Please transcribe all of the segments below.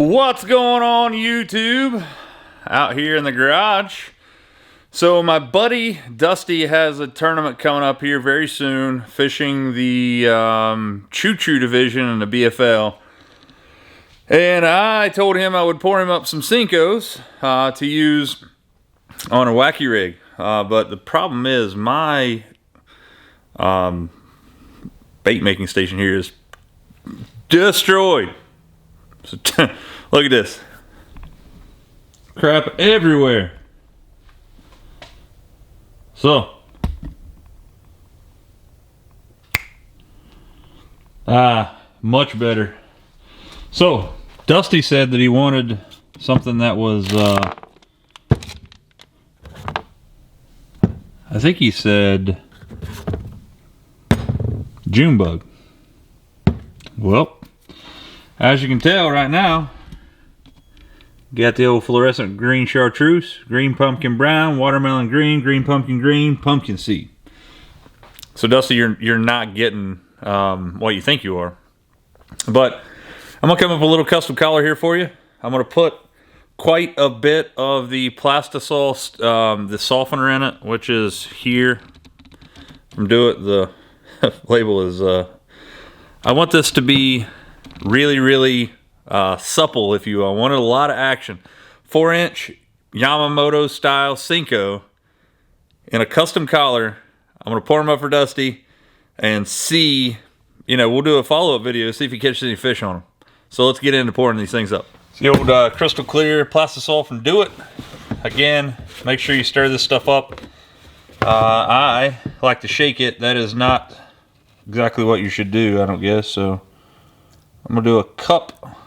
What's going on, YouTube? Out here in the garage. So my buddy Dusty has a tournament coming up here very soon, fishing the Choo-Choo division in the BFL. And I told him I would pour him up some sinkos to use on a wacky rig. But the problem is my bait making station here is destroyed. So look at this. Crap everywhere. So much better. So Dusty said that he wanted something that was I think he said June bug. Well, as you can tell right now, got the old fluorescent green chartreuse, green pumpkin brown, watermelon green, green, pumpkin seed. So Dusty, you're not getting what you think you are. But I'm gonna come up with a little custom collar here for you. I'm gonna put quite a bit of the plastisol, the softener in it, which is here. From Do It, the label is, I want this to be really supple, if you will. I wanted a lot of action. 4-inch Yamamoto style Senko in a custom collar. I'm gonna pour them up for Dusty and see, we'll do a follow-up video, see if he catches any fish on them. So let's get into pouring these things up. It's the old crystal clear plastisol from Do It. Again, make sure you stir this stuff up. I like to shake it. That is not exactly what you should do, I don't guess. So I'm gonna do a cup.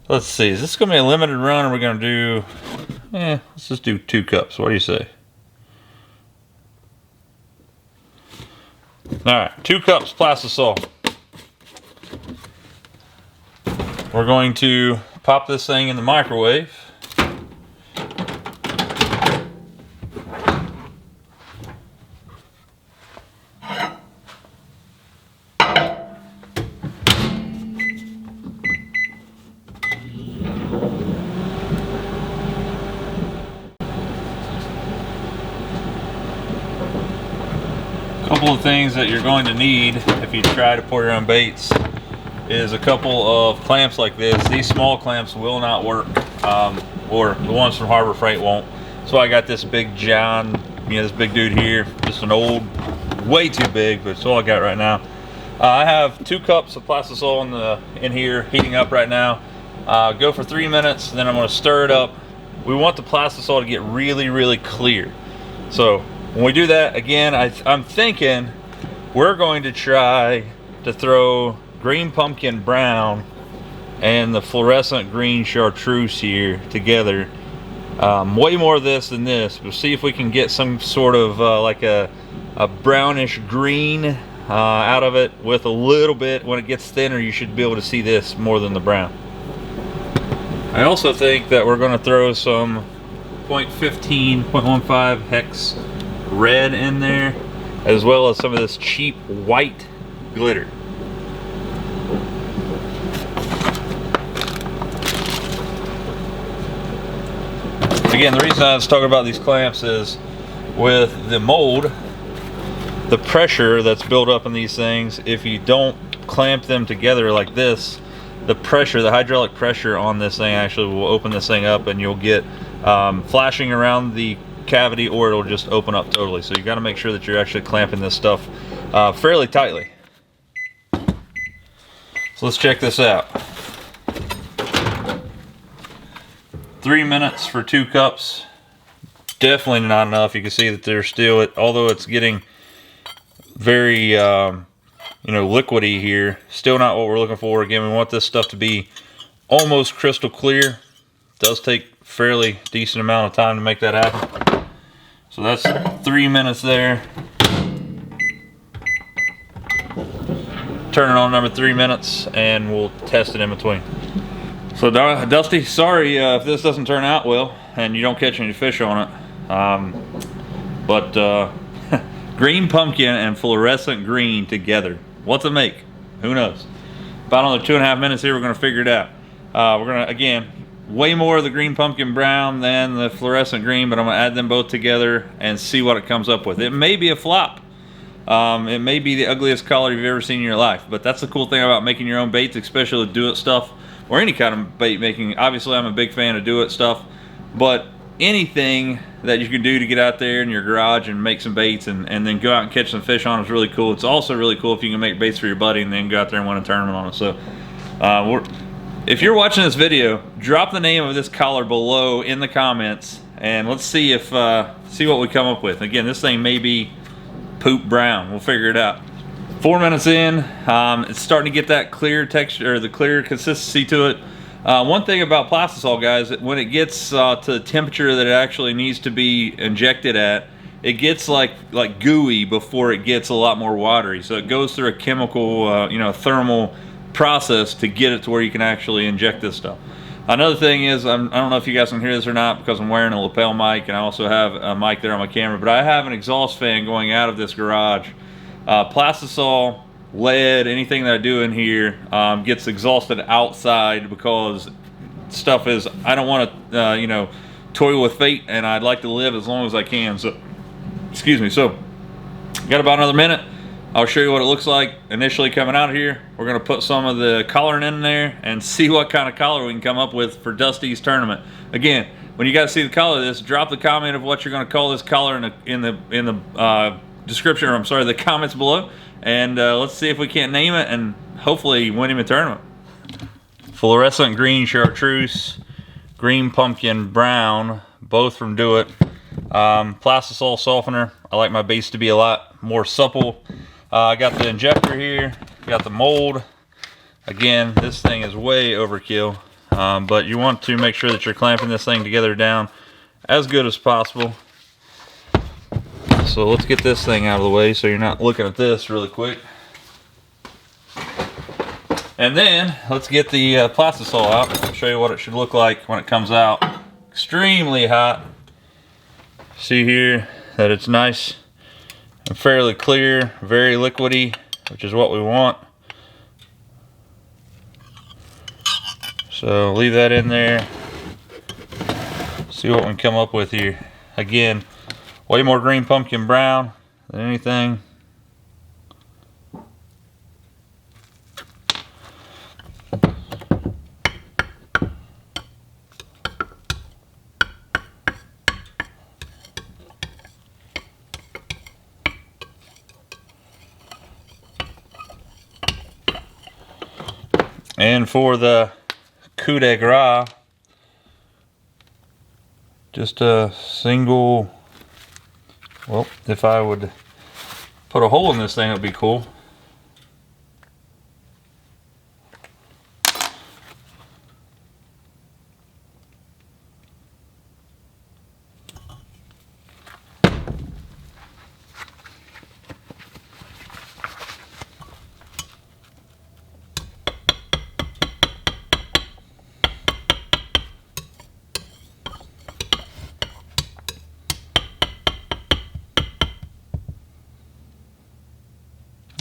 Let's see, is this gonna be a limited run, or we're gonna do, let's just do 2 cups. What do you say? All right, 2 cups plastisol. We're going to pop this thing in the microwave. Couple of things that you're going to need if you try to pour your own baits is a couple of clamps like this. These small clamps will not work, or the ones from Harbor Freight won't. So I got this big John, this big dude here, just an old, way too big, but it's all I got right now. I have 2 cups of plastisol in here, heating up right now. Go for 3 minutes, then I'm going to stir it up. We want the plastisol to get really clear. So when we do that, again, I'm thinking we're going to try to throw green pumpkin brown and the fluorescent green chartreuse here together. Way more of this than this. We'll see if we can get some sort of like a brownish green out of it with a little bit. When it gets thinner, you should be able to see this more than the brown. I also think that we're going to throw some 0.15, 0.15 hex red in there, as well as some of this cheap white glitter. Again, the reason I was talking about these clamps is with the mold, the pressure that's built up in these things, if you don't clamp them together like this, the pressure, the hydraulic pressure on this thing actually will open this thing up, and you'll get flashing around the cavity, or it'll just open up totally. So you got to make sure that you're actually clamping this stuff fairly tightly. So let's check this out. 3 minutes for 2 cups. Definitely not enough. You can see that there's still, although it's getting very liquidy here, still not what we're looking for. Again, we want this stuff to be almost crystal clear. It does take fairly decent amount of time to make that happen. So that's 3 minutes there. Turn it on another 3 minutes and we'll test it in between. So Dusty, sorry if this doesn't turn out well and you don't catch any fish on it. Green pumpkin and fluorescent green together. What's it make? Who knows? About another 2.5 minutes here, we're going to figure it out. We're gonna, again, way more of the green pumpkin brown than the fluorescent green, but I'm gonna add them both together and see what it comes up with. It may be a flop. It may be the ugliest color you've ever seen in your life, but that's the cool thing about making your own baits, especially do-it stuff or any kind of bait making. Obviously, I'm a big fan of do-it stuff, but anything that you can do to get out there in your garage and make some baits and then go out and catch some fish on is really cool. It's also really cool if you can make baits for your buddy and then go out there and win a tournament on it. So if you're watching this video, drop the name of this color below in the comments and let's see if see what we come up with. Again, this thing may be poop brown. We'll figure it out. 4 minutes in, it's starting to get that clear texture, or the clear consistency to it. One thing about plastisol, guys, when it gets to the temperature that it actually needs to be injected at, it gets like gooey before it gets a lot more watery. So it goes through a chemical, thermal process to get it to where you can actually inject this stuff. Another thing is, I don't know if you guys can hear this or not because I'm wearing a lapel mic and I also have a mic there on my camera, but I have an exhaust fan going out of this garage. Plastisol, lead, anything that I do in here gets exhausted outside because stuff is, I don't want to, toy with fate, and I'd like to live as long as I can. So, excuse me. So, got about another minute. I'll show you what it looks like initially coming out of here. We're going to put some of the coloring in there and see what kind of color we can come up with for Dusty's tournament. Again, when you guys see the color of this, drop the comment of what you're going to call this color in the description, or I'm sorry, the comments below, and let's see if we can't name it and hopefully win him a tournament. Fluorescent green chartreuse, green pumpkin brown, both from Do It. Plastisol softener. I like my base to be a lot more supple. I got the injector here, got the mold. Again, this thing is way overkill, but you want to make sure that you're clamping this thing together down as good as possible. So let's get this thing out of the way so you're not looking at this really quick. And then let's get the plastisol out. I'll show you what it should look like when it comes out. Extremely hot. See here that it's nice and fairly clear, very liquidy, which is what we want. So leave that in there. See what we can come up with here. Again, way more green pumpkin brown than anything. And for the coup de grace, just a single, well, if I would put a hole in this thing, it would be cool.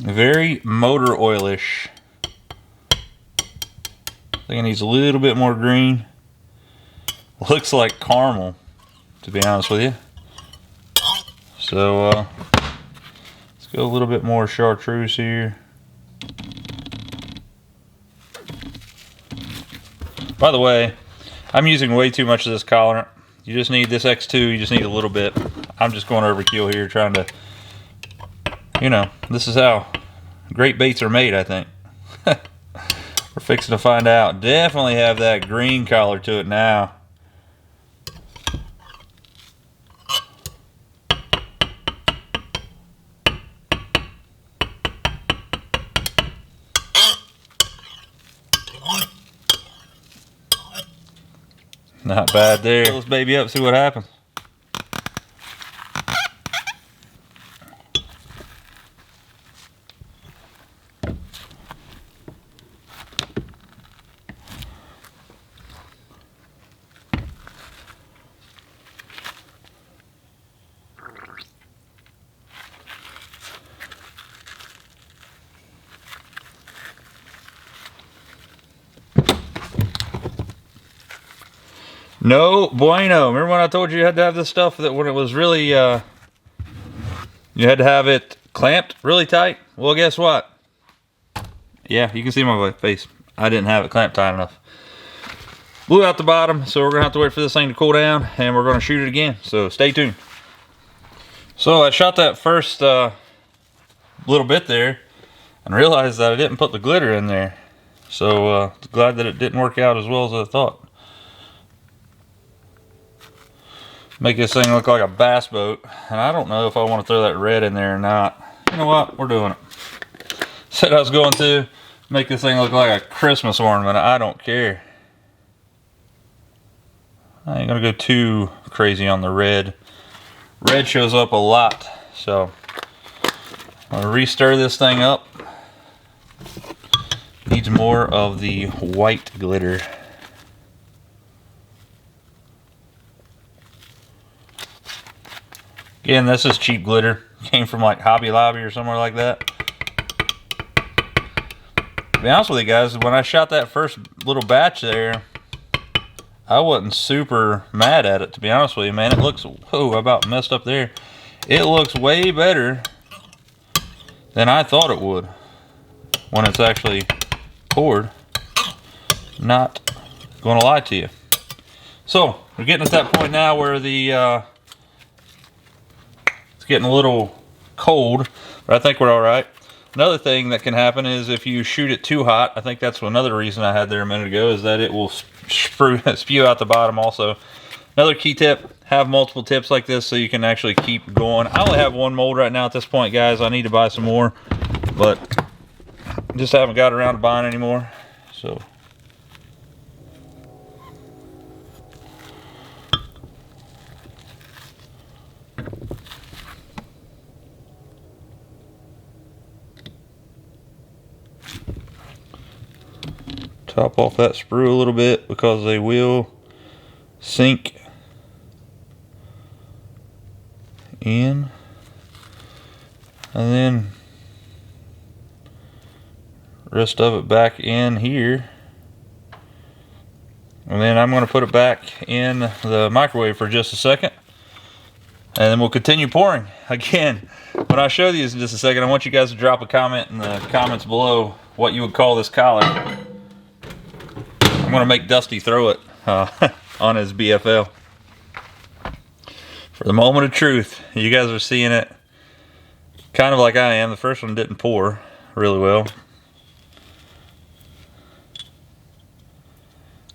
Very motor oilish. I think it needs a little bit more green. Looks like caramel, to be honest with you. So let's go a little bit more chartreuse here. By the way, I'm using way too much of this colorant. You just need this X2, you just need a little bit. I'm just going overkill here, trying to, this is how great baits are made, I think. We're fixing to find out. Definitely have that green color to it now. Not bad there. Fill this baby up, see what happens. No bueno. Remember when I told you had to have this stuff that when it was really, you had to have it clamped really tight? Well, guess what? Yeah, you can see my face. I didn't have it clamped tight enough. Blew out the bottom, so we're gonna have to wait for this thing to cool down, and we're gonna shoot it again. So stay tuned. So I shot that first little bit there, and realized that I didn't put the glitter in there. So glad that it didn't work out as well as I thought. Make this thing look like a bass boat, and I don't know if I want to throw that red in there or not. You know what? We're doing it. Said I was going to make this thing look like a Christmas ornament. I don't care. I ain't gonna go too crazy on the red. Red shows up a lot, so I'm gonna re-stir this thing up. Needs more of the white glitter. Again, this is cheap glitter. Came from like Hobby Lobby or somewhere like that. To be honest with you guys, when I shot that first little batch there, I wasn't super mad at it, to be honest with you, man. It looks, whoa, I about messed up there. It looks way better than I thought it would when it's actually poured. Not gonna lie to you. So, we're getting at that point now where the, it's getting a little cold, but I think we're all right. Another thing that can happen is if you shoot it too hot, I think that's another reason I had there a minute ago, is that it will spew out the bottom also. Another key tip, have multiple tips like this so you can actually keep going. I only have one mold right now at this point, guys. I need to buy some more, but just haven't got around to buying any more. So top off that sprue a little bit because they will sink in, and then rest of it back in here, and then I'm going to put it back in the microwave for just a second, and then we'll continue pouring. Again, when I show these in just a second, I want you guys to drop a comment in the comments below what you would call this collar. I'm going to make Dusty throw it on his BFL. For the moment of truth, you guys are seeing it kind of like I am. The first one didn't pour really well.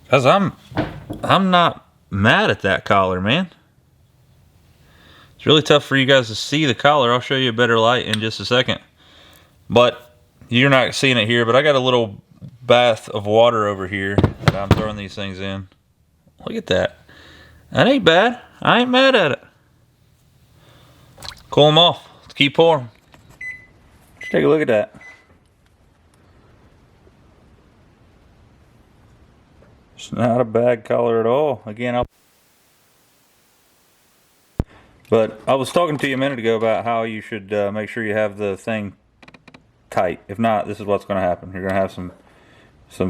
Because I'm not mad at that collar, man. It's really tough for you guys to see the collar. I'll show you a better light in just a second. But you're not seeing it here, but I got a little bath of water over here that I'm throwing these things in. Look at that. That ain't bad. I ain't mad at it. Cool them off. Let's keep pouring. Just take a look at that. It's not a bad color at all. Again, but I was talking to you a minute ago about how you should make sure you have the thing tight. If not, this is what's going to happen. You're going to have some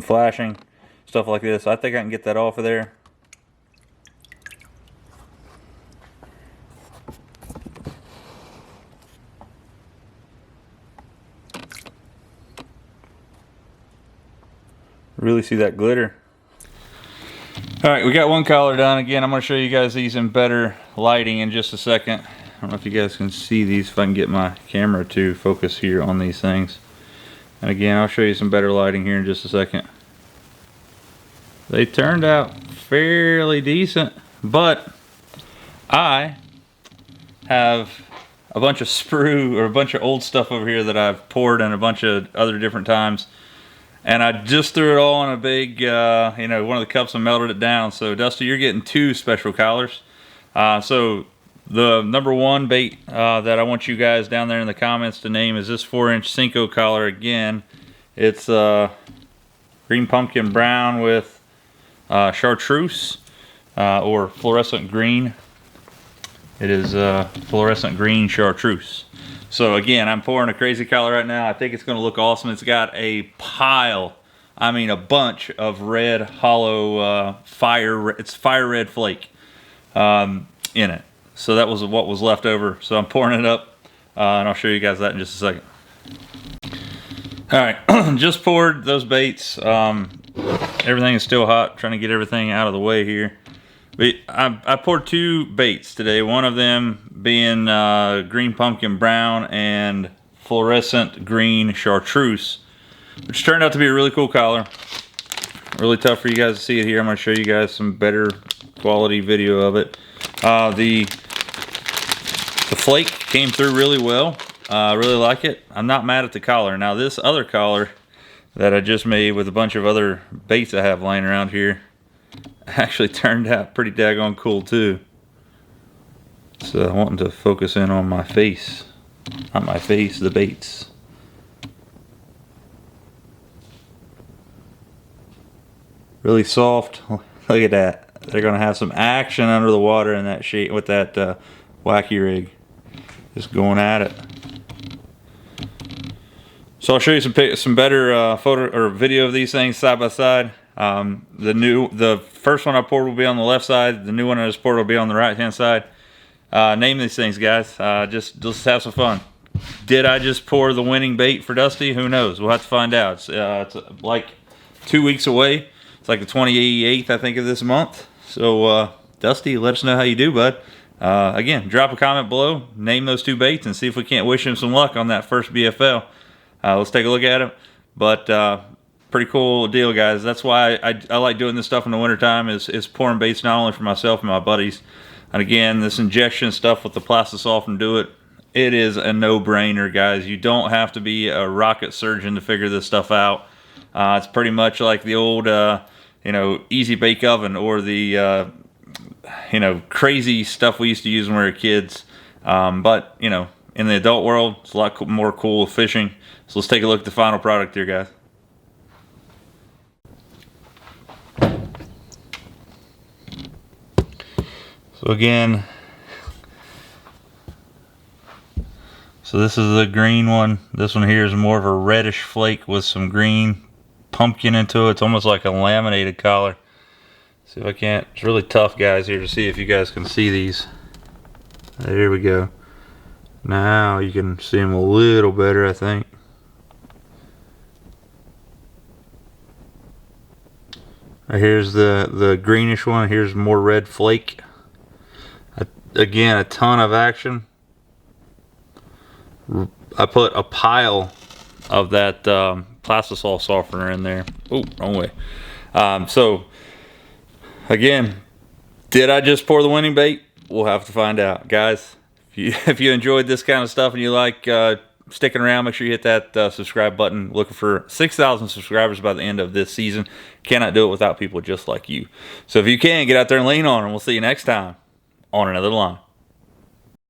flashing, stuff like this. I think I can get that off of there. Really see that glitter. Alright, we got one collar done. Again, I'm going to show you guys these in better lighting in just a second. I don't know if you guys can see these, if I can get my camera to focus here on these things. And again, I'll show you some better lighting here in just a second. They turned out fairly decent, but I have a bunch of sprue or a bunch of old stuff over here that I've poured in a bunch of other different times. And I just threw it all in a big, you know, one of the cups and melted it down. So Dusty, you're getting two special collars. So the number one bait that I want you guys down there in the comments to name is this 4-inch Senko collar. Again, it's green pumpkin brown with chartreuse or fluorescent green. It is fluorescent green chartreuse. So again, I'm pouring a crazy collar right now. I think it's going to look awesome. It's got a pile I mean a bunch of red hollow it's fire red flake in it. So that was what was left over. So I'm pouring it up, and I'll show you guys that in just a second. All right, just poured those baits. Everything is still hot, trying to get everything out of the way here. But I poured 2 baits today, one of them being green pumpkin brown and fluorescent green chartreuse, which turned out to be a really cool collar. Really tough for you guys to see it here. I'm going to show you guys some better quality video of it. The flake came through really well. I really like it. I'm not mad at the collar. Now this other collar that I just made with a bunch of other baits I have laying around here actually turned out pretty daggone cool too. So I want to focus in on my face. Not my face, the baits. Really soft. Look at that. They're gonna have some action under the water in that sheet with that wacky rig. Just going at it. So I'll show you some better photo or video of these things side by side. The first one I poured will be on the left side. The new one I just poured will be on the right hand side. Name these things, guys. Just have some fun. Did I just pour the winning bait for Dusty? Who knows? We'll have to find out. It's like 2 weeks away. It's like the 28th, I think, of this month. So Dusty, let us know how you do, bud. Again, drop a comment below. Name those 2 baits and see if we can't wish him some luck on that first BFL. Let's take a look at it. But pretty cool deal, guys. That's why I like doing this stuff in the wintertime is pouring baits not only for myself and my buddies. And again, this injection stuff with the Plastisol from Do It, it is a no-brainer, guys. You don't have to be a rocket surgeon to figure this stuff out. It's pretty much like the old, easy bake oven or the, crazy stuff we used to use when we were kids. But, in the adult world, it's a lot more cool with fishing. So let's take a look at the final product here, guys. So again, this is the green one. This one here is more of a reddish flake with some green pumpkin into it. It's almost like a laminated collar. See if I can't. It's really tough, guys, here to see if you guys can see these. There we go. Now you can see them a little better, I think. Here's the greenish one. Here's more red flake. Again, a ton of action. I put a pile of that Plastisol softener in there. Oh, wrong way. So again, did I just pour the winning bait? We'll have to find out, guys. If you enjoyed this kind of stuff and you like sticking around, make sure you hit that subscribe button. Looking for 6,000 subscribers by the end of this season. Cannot do it without people just like you. So if you can, get out there and lean on them. We'll see you next time on Another Line.